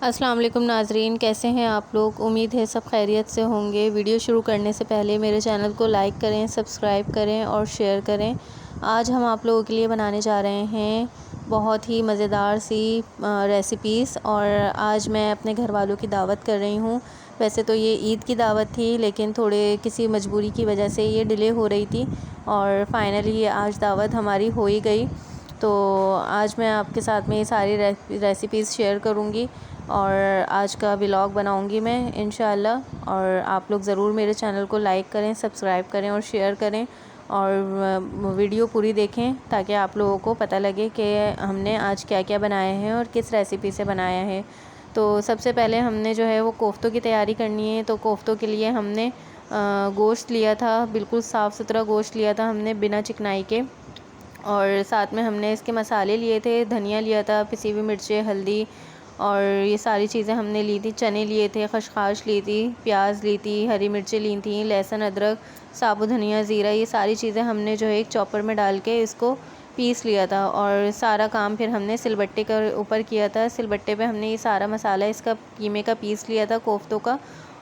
अस्सलाम वालेकुम नाज़रीन, कैसे हैं आप लोग। उम्मीद है सब खैरियत से होंगे। वीडियो शुरू करने से पहले मेरे चैनल को लाइक करें, सब्सक्राइब करें और शेयर करें। आज हम आप लोगों के लिए बनाने जा रहे हैं बहुत ही मज़ेदार सी रेसिपीज़। और आज मैं अपने घर वालों की दावत कर रही हूँ। वैसे तो ये ईद की दावत थी, लेकिन थोड़े किसी मजबूरी की वजह से ये डिले हो रही थी और फाइनली ये आज दावत हमारी हो ही गई। तो आज मैं आपके साथ में ये सारी रेसिपीज़ शेयर करूँगी और आज का व्लॉग बनाऊंगी मैं इंशाल्लाह। और आप लोग ज़रूर मेरे चैनल को लाइक करें, सब्सक्राइब करें और शेयर करें और वीडियो पूरी देखें ताकि आप लोगों को पता लगे कि हमने आज क्या क्या बनाया है और किस रेसिपी से बनाया है। तो सबसे पहले हमने जो है वो कोफ्तों की तैयारी करनी है। तो कोफ्तों के लिए हमने गोश्त लिया था, बिल्कुल साफ़ सुथरा गोश्त लिया था हमने बिना चिकनाई के। और साथ में हमने इसके मसाले लिए थे, धनिया लिया था, पिसी हुई मिर्चें, हल्दी और ये सारी चीज़ें हमने ली थी। चने लिए थे, खशखाश ली थी, प्याज ली थी, हरी मिर्चें ली थी, लहसुन, अदरक, साबुत धनिया, ज़ीरा, ये सारी चीज़ें हमने जो है एक चॉपर में डाल के इसको पीस लिया था। और सारा काम फिर हमने सिलबट्टे के ऊपर किया था। सिलबट्टे पे हमने ये सारा मसाला इसका कीमे का पीस लिया था कोफ्तों का।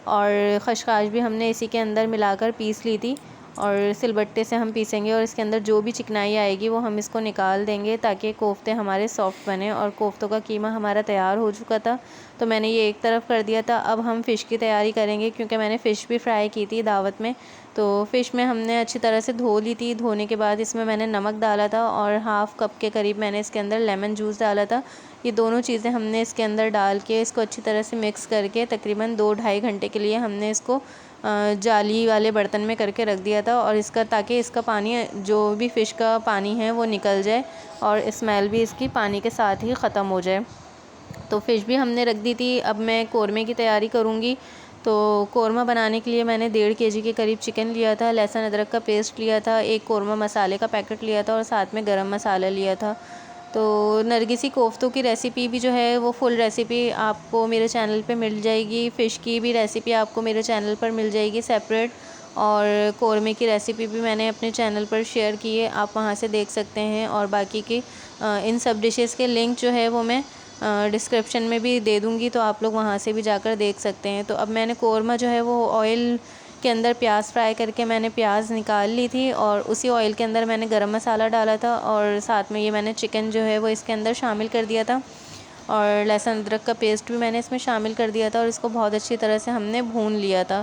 और खशखाश भी हमने इसी के अंदर मिलाकर पीस ली थी और सिलबट्टे से हम पीसेंगे और इसके अंदर जो भी चिकनाई आएगी वो हम इसको निकाल देंगे ताकि कोफ्ते हमारे सॉफ़्ट बने। और कोफ्तों का कीमा हमारा तैयार हो चुका था, तो मैंने ये एक तरफ कर दिया था। अब हम फ़िश की तैयारी करेंगे क्योंकि मैंने फ़िश भी फ्राई की थी दावत में। तो फ़िश में हमने अच्छी तरह से धो ली थी। धोने के बाद इसमें मैंने नमक डाला था और हाफ़ कप के करीब मैंने इसके अंदर लेमन जूस डाला था। ये दोनों चीज़ें हमने इसके अंदर डाल के इसको अच्छी तरह से मिक्स करके तकरीबन 2-2.5 घंटे के लिए हमने इसको जाली वाले बर्तन में करके रख दिया था। और इसका ताकि इसका पानी, जो भी फ़िश का पानी है वो निकल जाए और स्मेल भी इसकी पानी के साथ ही ख़त्म हो जाए। तो फ़िश भी हमने रख दी थी। अब मैं कोरमे की तैयारी करूँगी। तो कोरमा बनाने के लिए मैंने 1.5 kg के करीब चिकन लिया था, लहसुन अदरक का पेस्ट लिया था, एक कोरमा मसाले का पैकेट लिया था और साथ में गरम मसाला लिया था। तो नरगिसी कोफ्तों की रेसिपी भी जो है वो फुल रेसिपी आपको मेरे चैनल पे मिल जाएगी। फ़िश की भी रेसिपी आपको मेरे चैनल पर मिल जाएगी सेपरेट। और कोरमे की रेसिपी भी मैंने अपने चैनल पर शेयर की है, आप वहाँ से देख सकते हैं। और बाकी की इन सब डिशेज़ के लिंक जो है वो मैं डिस्क्रिप्शन में भी दे दूँगी, तो आप लोग वहाँ से भी जाकर देख सकते हैं। तो अब मैंने कोरमा जो है वो ऑयल के अंदर प्याज फ्राई करके मैंने प्याज निकाल ली थी और उसी ऑयल के अंदर मैंने गरम मसाला डाला था और साथ में ये मैंने चिकन जो है वो इसके अंदर शामिल कर दिया था। और लहसुन अदरक का पेस्ट भी मैंने इसमें शामिल कर दिया था और इसको बहुत अच्छी तरह से हमने भून लिया था।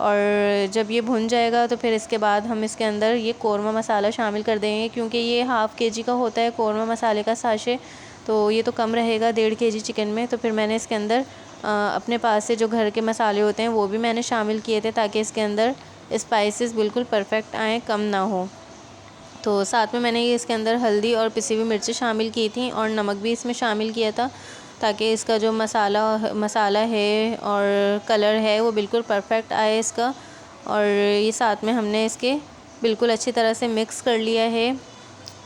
और जब ये भुन जाएगा तो फिर इसके बाद हम इसके अंदर ये कोरमा मसाला शामिल कर देंगे, क्योंकि ये हाफ़ kg का होता है कोरमा मसाले का साशे, तो ये तो कम रहेगा 1.5 kg चिकन में। तो फिर मैंने इसके अंदर अपने पास से जो घर के मसाले होते हैं वो भी मैंने शामिल किए थे ताकि इसके अंदर स्पाइसेस बिल्कुल परफेक्ट आएँ, कम ना हो। तो साथ में मैंने ये इसके अंदर हल्दी और पिसी हुई मिर्ची शामिल की थी और नमक भी इसमें शामिल किया था ताकि इसका जो मसाला है और कलर है वो बिल्कुल परफेक्ट आए इसका। और ये साथ में हमने इसके बिल्कुल अच्छी तरह से मिक्स कर लिया है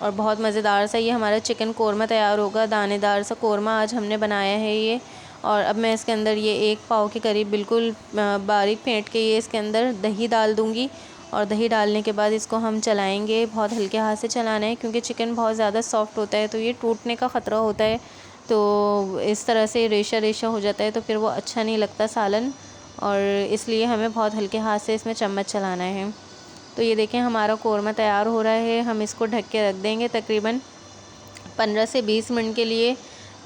और बहुत मज़ेदार सा ये हमारा चिकन कोरमा तैयार होगा। दानेदार सा कोरमा आज हमने बनाया है ये। और अब मैं इसके अंदर ये 1 पाव के करीब बिल्कुल बारीक फेंट के ये इसके अंदर दही डाल दूँगी। और दही डालने के बाद इसको हम चलाएंगे, बहुत हल्के हाथ से चलाना है क्योंकि चिकन बहुत ज़्यादा सॉफ्ट होता है तो ये टूटने का ख़तरा होता है। तो इस तरह से रेशा रेशा हो जाता है तो फिर वो अच्छा नहीं लगता सालन, और इसलिए हमें बहुत हल्के हाथ से इसमें चम्मच चलाना है। तो ये देखें हमारा कोरमा तैयार हो रहा है। हम इसको ढक के रख देंगे तकरीबन 15 से 20 मिनट के लिए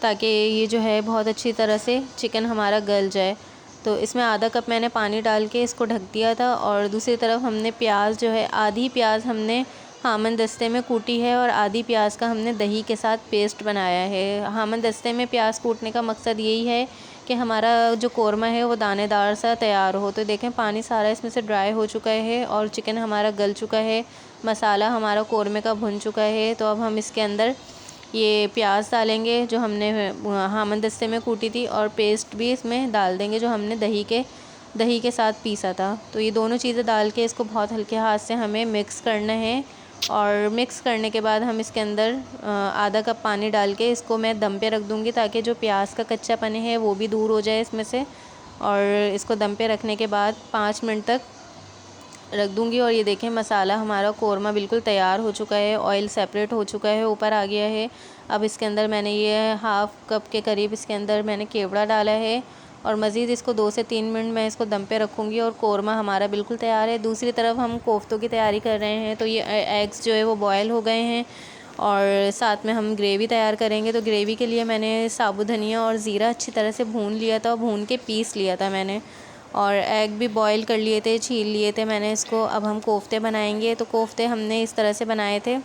ताकि ये जो है बहुत अच्छी तरह से चिकन हमारा गल जाए। तो इसमें आधा कप मैंने पानी डाल के इसको ढक दिया था। और दूसरी तरफ हमने प्याज जो है, आधी प्याज हमने हामन दस्ते में कूटी है और आधी प्याज का हमने दही के साथ पेस्ट बनाया है। हामन दस्ते में प्याज कूटने का मकसद यही है कि हमारा जो कोरमा है वो दानेदार सा तैयार हो। तो देखें पानी सारा इसमें से ड्राई हो चुका है और चिकन हमारा गल चुका है, मसाला हमारा कोरमे का भुन चुका है। तो अब हम इसके अंदर ये प्याज डालेंगे जो हमने हामन दस्ते में कूटी थी और पेस्ट भी इसमें डाल देंगे जो हमने दही के साथ पीसा था। तो ये दोनों चीज़ें डाल के इसको बहुत हल्के हाथ से हमें मिक्स करना है। और मिक्स करने के बाद हम इसके अंदर आधा कप पानी डाल के इसको मैं दम पे रख दूँगी ताकि जो प्याज का कच्चापन है वो भी दूर हो जाए इसमें से। और इसको दम पे रखने के बाद 5 मिनट तक रख दूँगी। और ये देखें मसाला हमारा कोरमा बिल्कुल तैयार हो चुका है, ऑयल सेपरेट हो चुका है, ऊपर आ गया है। अब इसके अंदर मैंने ये हाफ़ कप के करीब इसके अंदर मैंने केवड़ा डाला है और मज़ीद इसको 2 से 3 मिनट मैं इसको दम पे रखूँगी और कोरमा हमारा बिल्कुल तैयार है। दूसरी तरफ हम कोफ्तों की तैयारी कर रहे हैं। तो ये एग्स जो है वो बॉयल हो गए हैं और साथ में हम ग्रेवी तैयार करेंगे। तो ग्रेवी के लिए मैंने साबुत धनिया और ज़ीरा अच्छी तरह से भून लिया था, भून के पीस लिया था मैंने, और एग भी बॉईल कर लिए थे, छील लिए थे मैंने इसको। अब हम कोफ्ते बनाएंगे। तो कोफ्ते हमने इस तरह से बनाए थे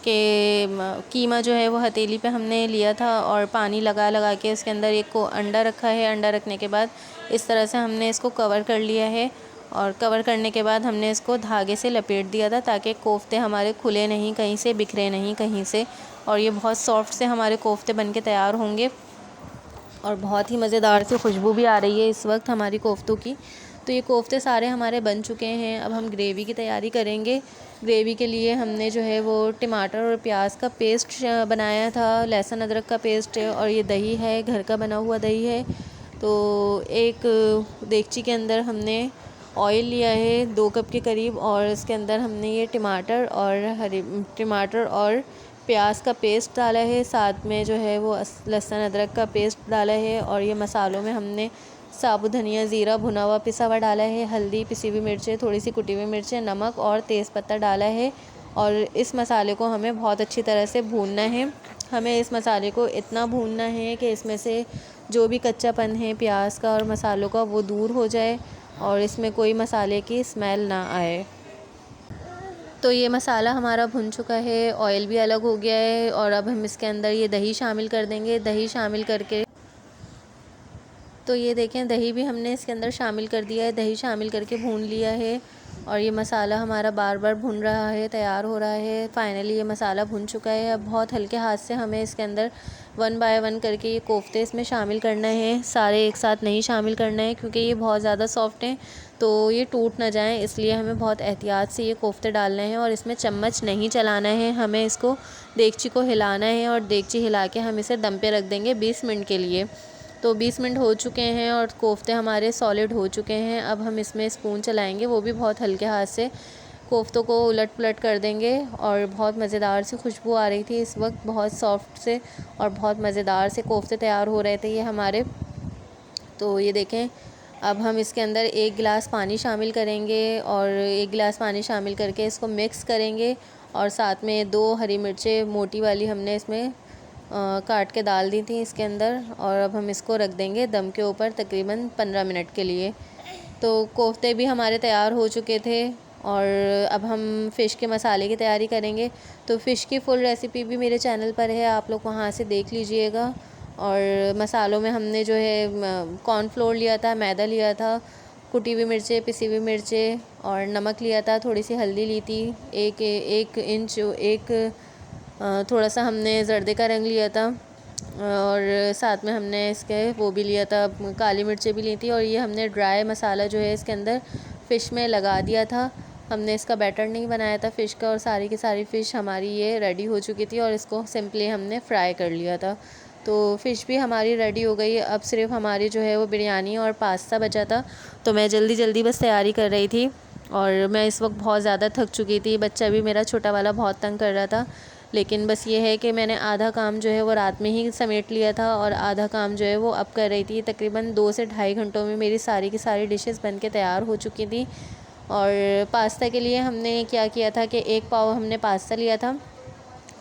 कि कीमा जो है वो हथेली पे हमने लिया था और पानी लगा लगा के इसके अंदर एक को अंडा रखा है। अंडा रखने के बाद इस तरह से हमने इसको कवर कर लिया है और कवर करने के बाद हमने इसको धागे से लपेट दिया था ताकि कोफ्ते हमारे खुले नहीं, कहीं से बिखरे नहीं कहीं से, और ये बहुत सॉफ्ट से हमारे कोफ्ते बन के तैयार होंगे और बहुत ही मज़ेदार सी खुशबू भी आ रही है इस वक्त हमारी कोफ्तों की। तो ये कोफ्ते सारे हमारे बन चुके हैं। अब हम ग्रेवी की तैयारी करेंगे। ग्रेवी के लिए हमने जो है वो टमाटर और प्याज का पेस्ट बनाया था, लहसुन अदरक का पेस्ट है, और ये दही है, घर का बना हुआ दही है। तो एक देगची के अंदर हमने ऑयल लिया है 2 कप के करीब और इसके अंदर हमने ये टमाटर और प्याज का पेस्ट डाला है, साथ में जो है वो लहसुन अदरक का पेस्ट डाला है। और ये मसालों में हमने साबुत धनिया, ज़ीरा भुना हुआ पिसा हुआ डाला है, हल्दी, पिसी हुई मिर्चें, थोड़ी सी कुटी हुई मिर्चें, नमक और तेज़पत्ता डाला है। और इस मसाले को हमें बहुत अच्छी तरह से भूनना है। हमें इस मसाले को इतना भूनना है कि इसमें से जो भी कच्चापन है प्याज का और मसालों का वो दूर हो जाए और इसमें कोई मसाले की स्मेल ना आए। तो ये मसाला हमारा भुन चुका है, ऑयल भी अलग हो गया है और अब हम इसके अंदर ये दही शामिल कर देंगे। दही शामिल करके तो ये देखें दही भी हमने इसके अंदर शामिल कर दिया है, दही शामिल करके भून लिया है और ये मसाला हमारा बार बार भुन रहा है, तैयार हो रहा है। फाइनली ये मसाला भुन चुका है। अब बहुत हल्के हाथ से हमें इसके अंदर 1 बाय 1 करके ये कोफ्ते इसमें शामिल करना है। सारे एक साथ नहीं शामिल करना है क्योंकि ये बहुत ज़्यादा सॉफ्ट हैं तो ये टूट ना जाएं, इसलिए हमें बहुत एहतियात से ये कोफ्ते डालने हैं और इसमें चम्मच नहीं चलाना है। हमें इसको देगची को हिलाना है और देगची हिला के हम इसे दम पे रख देंगे 20 मिनट के लिए। तो 20 मिनट हो चुके हैं और कोफ्ते हमारे सॉलिड हो चुके हैं। अब हम इसमें स्पून चलाएंगे, वो भी बहुत हल्के हाथ से कोफ्तों को उलट पलट कर देंगे और बहुत मज़ेदार सी खुशबू आ रही थी इस वक्त, बहुत सॉफ्ट से और बहुत मज़ेदार से कोफ्ते तैयार हो रहे थे ये हमारे। तो ये देखें अब हम इसके अंदर 1 गिलास पानी शामिल करेंगे और 1 गिलास पानी शामिल करके इसको मिक्स करेंगे और साथ में 2 हरी मिर्चें मोटी वाली हमने इसमें काट के डाल दी थी इसके अंदर। और अब हम इसको रख देंगे दम के ऊपर तकरीबन 15 मिनट के लिए। तो कोफ्ते भी हमारे तैयार हो चुके थे और अब हम फ़िश के मसाले की तैयारी करेंगे। तो फ़िश की फुल रेसिपी भी मेरे चैनल पर है, आप लोग वहाँ से देख लीजिएगा। और मसालों में हमने जो है कॉर्नफ्लोर लिया था, मैदा लिया था, कुटी हुई मिर्चें, पिसी हुई मिर्चें और नमक लिया था, थोड़ी सी हल्दी ली थी, थोड़ा सा हमने जर्दे का रंग लिया था और साथ में हमने इसके वो भी लिया था, काली मिर्चें भी ली थी। और ये हमने ड्राई मसाला जो है इसके अंदर फ़िश में लगा दिया था। हमने इसका बैटर नहीं बनाया था फ़िश का और सारी की सारी फ़िश हमारी ये रेडी हो चुकी थी और इसको सिंपली हमने फ्राई कर लिया था। तो फ़िश भी हमारी रेडी हो गई। अब सिर्फ हमारी जो है वो बिरयानी और पास्ता बचा था। तो मैं जल्दी जल्दी बस तैयारी कर रही थी और मैं इस वक्त बहुत ज़्यादा थक चुकी थी। बच्चा भी मेरा छोटा वाला बहुत तंग कर रहा था, लेकिन बस ये है कि मैंने आधा काम जो है वो रात में ही समेट लिया था और आधा काम जो है वो अब कर रही थी। तकरीबन 2 से ढाई घंटों में मेरी सारी की सारी डिशेस बन के तैयार हो चुकी थी। और पास्ता के लिए हमने क्या किया था कि 1 पाव हमने पास्ता लिया था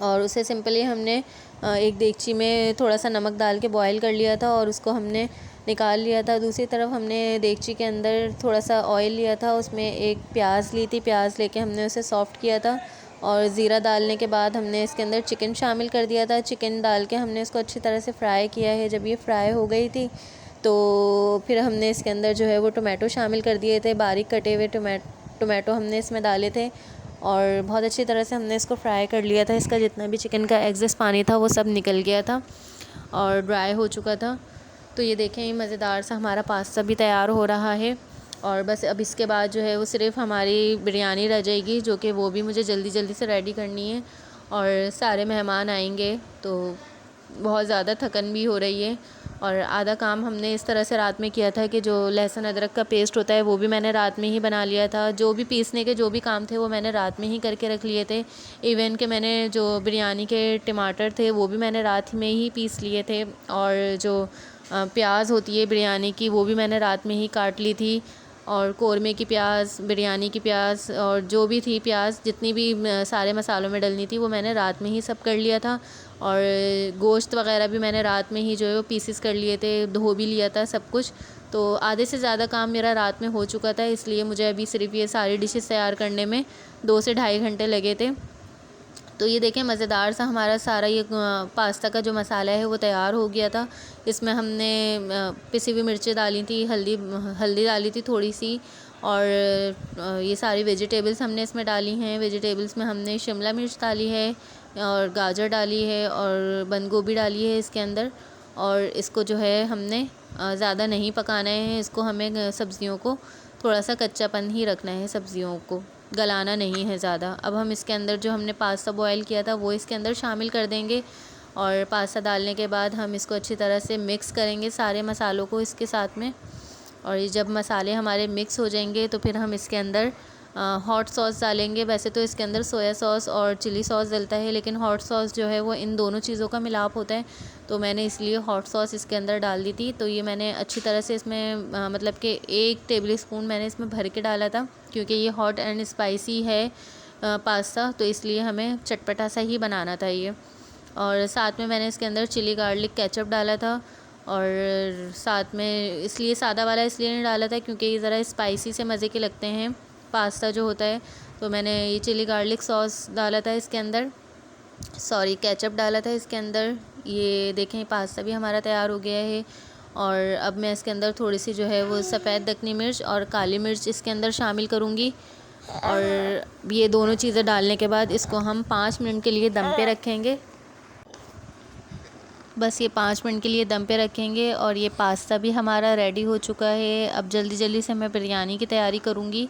और उसे सिंपली हमने एक देगची में थोड़ा सा नमक डाल के बॉईल कर लिया था और उसको हमने निकाल लिया था। दूसरी तरफ हमने देगची के अंदर थोड़ा सा ऑयल लिया था, उसमें एक प्याज ली थी, प्याज लेके हमने उसे सॉफ़्ट किया था और ज़ीरा डालने के बाद हमने इसके अंदर चिकन शामिल कर दिया था। चिकन डाल के हमने इसको अच्छी तरह से फ्राई किया है। जब ये फ्राई हो गई थी तो फिर हमने इसके अंदर जो है वो टोमेटो शामिल कर दिए थे, बारीक कटे हुए टोमेटो हमने इसमें डाले थे और बहुत अच्छी तरह से हमने इसको फ्राई कर लिया था। इसका जितना भी चिकन का एक्सेस पानी था वो सब निकल गया था और ड्राई हो चुका था। तो ये देखें ये मज़ेदार सा हमारा पास्ता भी तैयार हो रहा है और बस अब इसके बाद जो है वो सिर्फ हमारी बिरयानी रह जाएगी, जो कि वो भी मुझे जल्दी जल्दी से रेडी करनी है। और सारे मेहमान आएंगे तो बहुत ज़्यादा थकन भी हो रही है और आधा काम हमने इस तरह से रात में किया था कि जो लहसुन अदरक का पेस्ट होता है वो भी मैंने रात में ही बना लिया था। जो भी पीसने के जो भी काम थे वो मैंने रात में ही करके रख लिए थे। इवन कि मैंने जो बिरयानी के टमाटर थे वो भी मैंने रात में ही पीस लिए थे, और जो प्याज होती है बिरयानी की वो भी मैंने रात में ही काट ली थी। और कौरमे की प्याज, बिरयानी की प्याज, और जो भी थी प्याज जितनी भी सारे मसालों में डलनी थी वो मैंने रात में ही सब कर लिया था। और गोश्त वगैरह भी मैंने रात में ही जो है वो पीसेस कर लिए थे, धो भी लिया था सब कुछ। तो आधे से ज़्यादा काम मेरा रात में हो चुका था, इसलिए मुझे अभी सिर्फ ये सारी डिशेस तैयार करने में 2 से ढाई घंटे लगे थे। तो ये देखें मज़ेदार सा हमारा सारा ये पास्ता का जो मसाला है वो तैयार हो गया था। इसमें हमने पिसी हुई मिर्चें डाली थी, हल्दी डाली थी थोड़ी सी, और ये सारी वेजिटेबल्स हमने इसमें डाली हैं। वेजिटेबल्स में हमने शिमला मिर्च डाली है, और गाजर डाली है, और बंद गोभी डाली है इसके अंदर। और इसको जो है हमने ज़्यादा नहीं पकाना है, इसको हमें सब्ज़ियों को थोड़ा सा कच्चापन ही रखना है, सब्ज़ियों को गलाना नहीं है ज़्यादा। अब हम इसके अंदर जो हमने पास्ता बॉयल किया था वो इसके अंदर शामिल कर देंगे, और पास्ता डालने के बाद हम इसको अच्छी तरह से मिक्स करेंगे सारे मसालों को इसके साथ में। और ये जब मसाले हमारे मिक्स हो जाएंगे तो फिर हम इसके अंदर हॉट सॉस डालेंगे। वैसे तो इसके अंदर सोया सॉस और चिली सॉस डलता है, लेकिन हॉट सॉस जो है वो इन दोनों चीज़ों का मिलाप होता है, तो मैंने इसलिए हॉट सॉस इसके अंदर डाल दी थी। तो ये मैंने अच्छी तरह से इसमें मतलब कि 1 टेबल स्पून मैंने इसमें भर के डाला था, क्योंकि ये हॉट एंड स्पाइसी है पास्ता, तो इसलिए हमें चटपटा सा ही बनाना था ये। और साथ में मैंने इसके अंदर चिली गार्लिक केचप डाला था, और साथ में इसलिए सादा वाला इसलिए नहीं डाला था क्योंकि ये ज़रा स्पाइसी से मज़े के लगते हैं पास्ता जो होता है। तो मैंने ये चिली गार्लिक सॉस डाला था इसके अंदर, सॉरी केचप डाला था इसके अंदर। ये देखें पास्ता भी हमारा तैयार हो गया है। और अब मैं इसके अंदर थोड़ी सी जो है वो सफ़ेद दक्कनी मिर्च और काली मिर्च इसके अंदर शामिल करूँगी। और ये दोनों चीज़ें डालने के बाद इसको हम 5 मिनट के लिए दम पे रखेंगे। बस ये 5 मिनट के लिए दम पे रखेंगे, और ये पास्ता भी हमारा रेडी हो चुका है। अब जल्दी जल्दी से मैं बिरयानी की तैयारी करूँगी,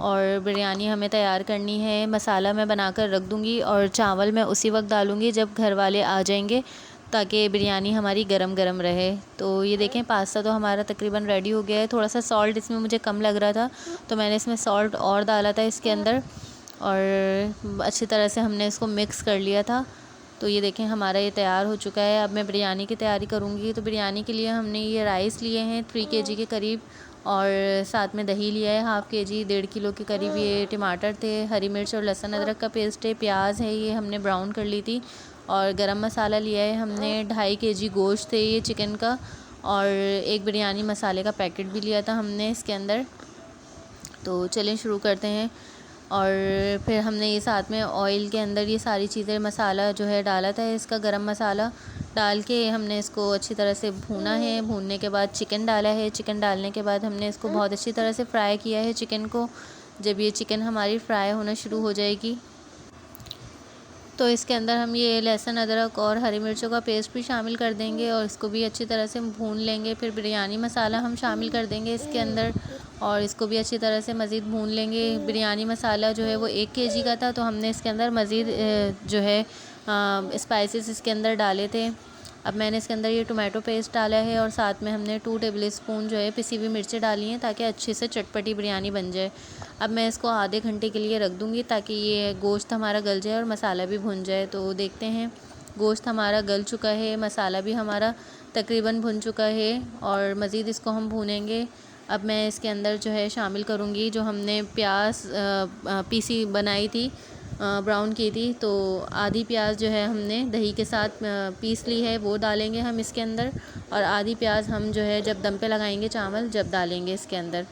और बिरयानी हमें तैयार करनी है। मसाला मैं बनाकर रख दूँगी, और चावल मैं उसी वक्त डालूँगी जब घर वाले आ जाएंगे, ताकि बिरयानी हमारी गरम गरम रहे। तो ये देखें पास्ता तो हमारा तकरीबन रेडी हो गया है। थोड़ा सा सॉल्ट इसमें मुझे कम लग रहा था, तो मैंने इसमें सॉल्ट और डाला था इसके अंदर, और अच्छी तरह से हमने इसको मिक्स कर लिया था। तो ये देखें हमारा ये तैयार हो चुका है। अब मैं बिरयानी की तैयारी करूँगी। तो बिरयानी के लिए हमने ये राइस लिए हैं 3 kg के करीब, और साथ में दही लिया है हाफ़ kg, 1.5 किलो के करीब। ये टमाटर थे, हरी मिर्च और लहसुन अदरक का पेस्ट है, प्याज है, ये हमने ब्राउन कर ली थी। और गरम मसाला लिया है हमने, 2.5 kg गोश्त है ये चिकन का, और एक बिरयानी मसाले का पैकेट भी लिया था हमने इसके अंदर। तो चलें शुरू करते हैं। और फिर हमने ये साथ में ऑयल के अंदर ये सारी चीज़ें मसाला जो है डाला था, इसका गरम मसाला डाल के हमने इसको अच्छी तरह से भूना है। भूनने के बाद चिकन डाला है। चिकन डालने के बाद हमने इसको बहुत अच्छी तरह से फ्राई किया है चिकन को। जब ये चिकन हमारी फ्राई होना शुरू हो जाएगी तो इसके अंदर हम ये लहसुन अदरक और हरी मिर्चों का पेस्ट भी शामिल कर देंगे, और इसको भी अच्छी तरह से भून लेंगे। फिर बिरयानी मसाला हम शामिल कर देंगे इसके अंदर, और इसको भी अच्छी तरह से मज़ीद भून लेंगे। बिरयानी मसाला जो है वो 1 kg का था, तो हमने इसके अंदर मज़ीद जो है स्पाइसेस इसके अंदर डाले थे। अब मैंने इसके अंदर ये टोमेटो पेस्ट डाला है, और साथ में हमने 2 टेबल स्पून जो है पिसी हुई मिर्चें डाली हैं, ताकि अच्छे से चटपटी बिरयानी बन जाए। अब मैं इसको आधे घंटे के लिए रख दूँगी, ताकि ये गोश्त हमारा गल जाए और मसाला भी भुन जाए। तो देखते हैं गोश्त हमारा गल चुका है, मसाला भी हमारा तकरीबन भुन चुका है, और मज़ीद इसको हम भूनेंगे। अब मैं इसके अंदर जो है शामिल करूँगी जो हमने प्याज पीसी बनाई थी, ब्राउन की थी। तो आधी प्याज जो है हमने दही के साथ पीस ली है, वो डालेंगे हम इसके अंदर, और आधी प्याज हम जो है जब दम पे लगाएंगे चावल जब डालेंगे इसके अंदर।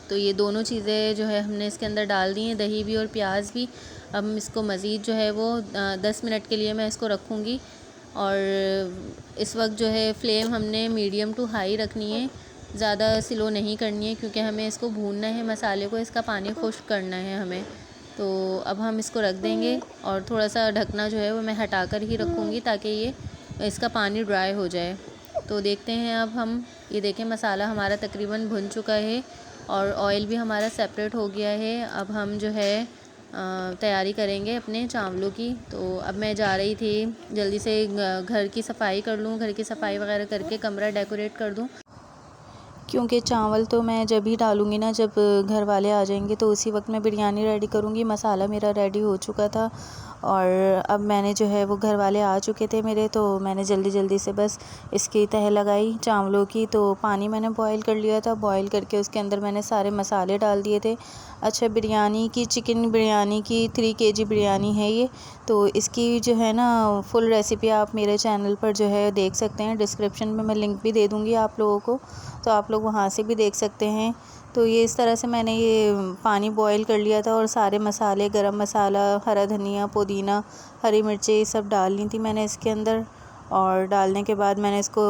तो ये दोनों चीज़ें जो है हमने इसके अंदर डाल दी हैं, दही भी और प्याज भी। अब हम इसको मज़ीद जो है वो 10 मिनट के लिए मैं इसको रखूँगी, और इस वक्त जो है फ्लेम हमने मीडियम टू हाई रखनी है, ज़्यादा स्लो नहीं करनी है, क्योंकि हमें इसको भूनना है मसाले को, इसका पानी खुश्क करना है हमें। तो अब हम इसको रख देंगे, और थोड़ा सा ढकना जो है वो मैं हटा कर ही रखूँगी, ताकि ये इसका पानी ड्राई हो जाए। तो देखते हैं अब हम, ये देखें मसाला हमारा तकरीबन भुन चुका है, और ऑयल भी हमारा सेपरेट हो गया है। अब हम जो है तैयारी करेंगे अपने चावलों की। तो अब मैं जा रही थी जल्दी से घर की सफाई कर लूँ, घर की सफाई वगैरह करके कमरा डेकोरेट कर दूँ, क्योंकि चावल तो मैं जब ही डालूँगी ना जब घर वाले आ जाएंगे, तो उसी वक्त मैं बिरयानी रेडी करूँगी। मसाला मेरा रेडी हो चुका था और अब मैंने जो है वो घर वाले आ चुके थे मेरे, तो मैंने जल्दी जल्दी से बस इसकी तह लगाई चावलों की। तो पानी मैंने बॉईल कर लिया था, बॉईल करके उसके अंदर मैंने सारे मसाले डाल दिए थे। अच्छा, बिरयानी की, चिकन बिरयानी की 3 kg बिरयानी है ये। तो इसकी जो है ना फुल रेसिपी आप मेरे चैनल पर जो है देख सकते हैं, डिस्क्रिप्शन में मैं लिंक भी दे दूँगी आप लोगों को, तो आप लोग वहाँ से भी देख सकते हैं। तो ये इस तरह से मैंने ये पानी बॉईल कर लिया था और सारे मसाले, गरम मसाला, हरा धनिया, पुदीना, हरी मिर्चें, ये सब डालनी थी मैंने इसके अंदर। और डालने के बाद मैंने इसको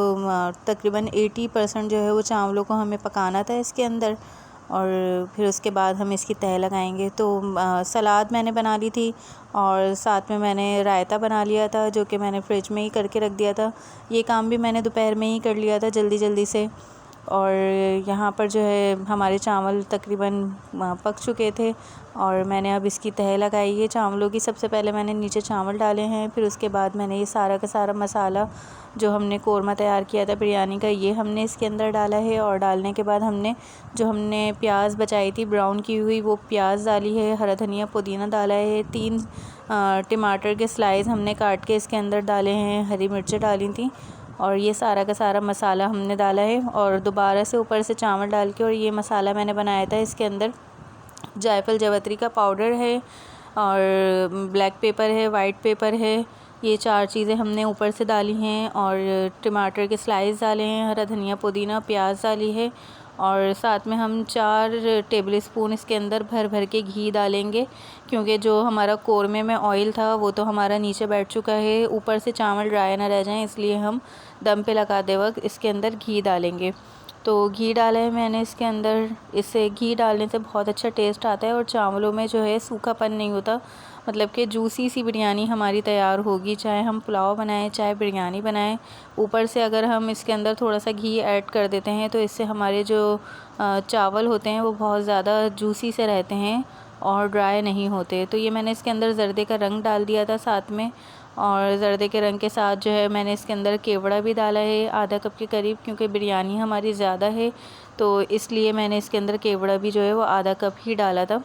तकरीबन 80% जो है वो चावलों को हमें पकाना था इसके अंदर, और फिर उसके बाद हम इसकी तह लगाएंगे। तो सलाद मैंने बना ली थी और साथ में मैंने रायता बना लिया था, जो कि मैंने फ्रिज में ही करके रख दिया था। ये काम भी मैंने दोपहर में ही कर लिया था जल्दी जल्दी से। और यहाँ पर जो है हमारे चावल तकरीबन पक चुके थे और मैंने अब इसकी तह लगाई है चावलों की। सबसे पहले मैंने नीचे चावल डाले हैं, फिर उसके बाद मैंने ये सारा का सारा मसाला जो हमने कोरमा तैयार किया था बिरयानी का, ये हमने इसके अंदर डाला है। और डालने के बाद हमने प्याज बचाई थी ब्राउन की हुई, वो प्याज डाली है, हरा धनिया, पुदीना डाला है, 3 टमाटर के स्लाइस हमने काट के इसके अंदर डाले हैं, हरी मिर्चें डाली थी, और ये सारा का सारा मसाला हमने डाला है। और दोबारा से ऊपर से चावल डाल के, और ये मसाला मैंने बनाया था, इसके अंदर जायफल जावित्री का पाउडर है और ब्लैक पेपर है, वाइट पेपर है, ये 4 चीज़ें हमने ऊपर से डाली हैं। और टमाटर के स्लाइस डाले हैं, हरा धनिया, पुदीना, प्याज डाली है, और साथ में हम 4 टेबल स्पून इसके अंदर भर भर के घी डालेंगे, क्योंकि जो हमारा कोरमे में ऑयल था वो तो हमारा नीचे बैठ चुका है, ऊपर से चावल ड्राई ना रह जाएं, इसलिए हम दम पे लगाते वक्त इसके अंदर घी डालेंगे। तो घी डाला है मैंने इसके अंदर, इससे घी डालने से बहुत अच्छा टेस्ट आता है और चावलों में जो है सूखापन नहीं होता, मतलब कि जूसी सी बिरयानी हमारी तैयार होगी, चाहे हम पुलाव बनाएं चाहे बिरयानी बनाएं। ऊपर से अगर हम इसके अंदर थोड़ा सा घी ऐड कर देते हैं तो इससे हमारे जो चावल होते हैं वो बहुत ज़्यादा जूसी से रहते हैं और ड्राई नहीं होते। तो ये मैंने इसके अंदर ज़र्दे का रंग डाल दिया था साथ में, और ज़र्दे के रंग के साथ जो है मैंने इसके अंदर केवड़ा भी डाला है आधा कप के करीब, क्योंकि बिरयानी हमारी ज़्यादा है तो इसलिए मैंने इसके अंदर केवड़ा भी जो है वो आधा कप ही डाला था,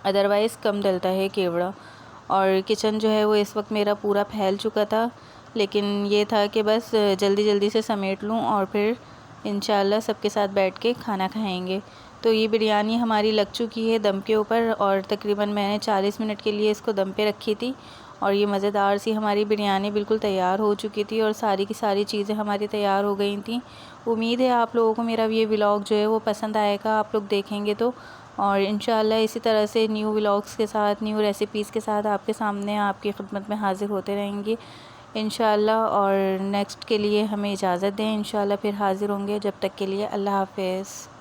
अदरवाइज़ कम डलता है केवड़ा। और किचन जो है वो इस वक्त मेरा पूरा फैल चुका था, लेकिन ये था कि बस जल्दी जल्दी से समेट लूँ और फिर इंशाल्लाह सबके साथ बैठ के खाना खाएंगे। तो ये बिरयानी हमारी लग चुकी है दम के ऊपर, और तकरीबन मैंने 40 मिनट के लिए इसको दम पे रखी थी, और ये मज़ेदार सी हमारी बिरयानी बिल्कुल तैयार हो चुकी थी और सारी की सारी चीज़ें हमारी तैयार हो गई थी। उम्मीद है आप लोगों को मेरा ये व्लॉग जो है वो पसंद आएगा, आप लोग देखेंगे तो। और इंशाल्लाह इसी तरह से न्यू व्लॉग्स के साथ, न्यू रेसिपीज़ के साथ आपके सामने, आपकी खिदमत में हाज़िर होते रहेंगे इंशाल्लाह। और नेक्स्ट के लिए हमें इजाज़त दें, इंशाल्लाह फिर हाज़िर होंगे, जब तक के लिए अल्लाह हाफ़िज़।